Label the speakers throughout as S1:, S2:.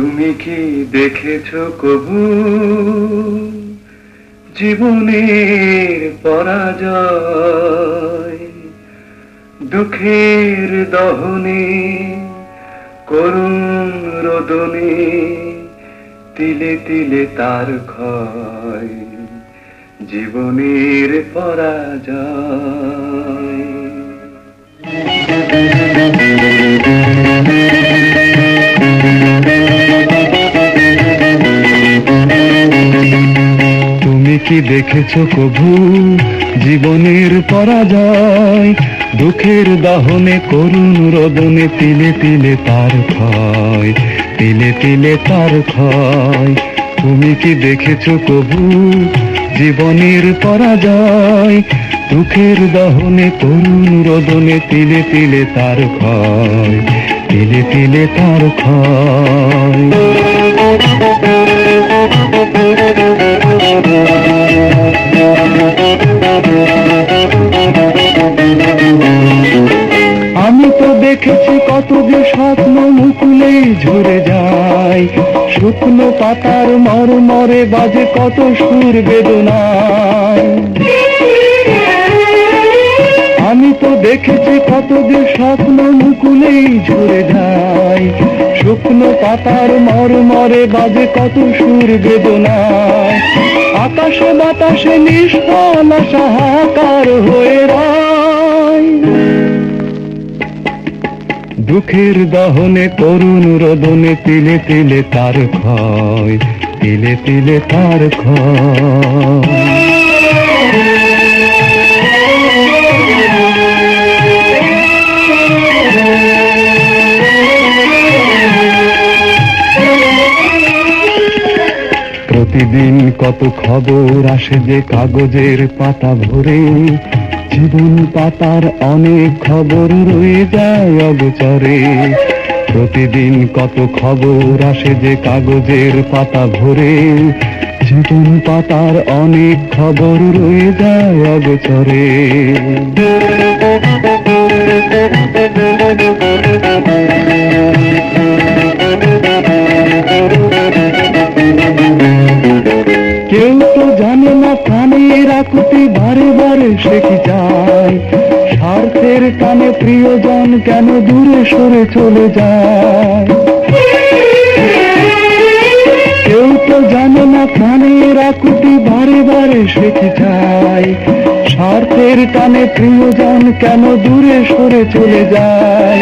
S1: তুমি কি দেখেছো কবু জীবনের পরাজয়? দুঃখের দহনে করুণ রোদনে তিলে তিলে তার ক্ষয়, জীবনের পরাজয়। তুমি কি দেখেছো কভু জীবনের পরাজয়? দুঃখের দহনে করুণ রোদনে তিলে তিলে তার ক্ষয়, তিলে তিলে তার ক্ষয়। তুমি কি দেখেছো কভু জীবনের পরাজয়? দুঃখের দহনে করুণ রোদনে তিলে তিলে তার ক্ষয়, তিলে তিলে তার ক্ষয়। আমি তো দেখেছি কত যে স্বপ্ন মুকুলেই ঝরে যায়, শুকনো পাতার মরমরে বাজে কত সুর বেদনায়। আমি তো দেখেছি কত যে স্বপ্ন মুকুলেই ঝরে যায়, শুকনো পাতার মরমরে বাজে কত সুর বেদনায়। আকাশে বাতাসে নিষ্ফল আশা হাহাকার হয়ে রয়, দুঃখের দহনে করুণ রোদনে তিলে তিলে তার ক্ষয়, তিলে তিলে তার ক্ষয়। প্রতিদিন কত খবর আসে যে কাগজের পাতা ভরে, জীবন পাতার অনেক খবর রয়ে যায় অগোচরে। প্রতিদিন কত খবর আসে যে কাগজের পাতা ভরে, জীবন পাতার অনেক খবর রয়ে যায় অগোচরে। কেউ তো জানে না প্রাণের আকুতি বারে বারে সে কি যায়, স্বার্থের টানে প্রিয়জন কেন দূরে সরে চলে যায়। কেউ তো জানে না প্রাণের আকুতি বারে বারে সে কি যায়, স্বার্থের টানে প্রিয়জন কেন দূরে সরে চলে যায়।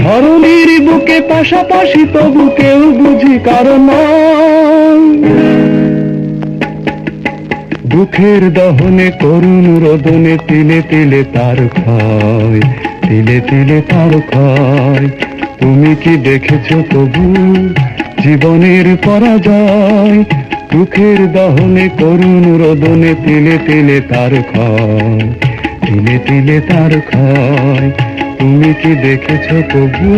S1: ধরনীর বুকে পাশাপাশি তবু কেউ বুঝি কারণ দুঃখের দহনে করুণ রোদনে তিলে তিলে তার ক্ষয়, তিলে তিলে তার ক্ষয়। তুমি কি দেখেছো তবু জীবনের পরাজয়? দুঃখের দহনে করুণ রোদনে তিলে তিলে তার ক্ষয়, তিলে তিলে তার ক্ষয়। তুমি কি দেখেছো তবু?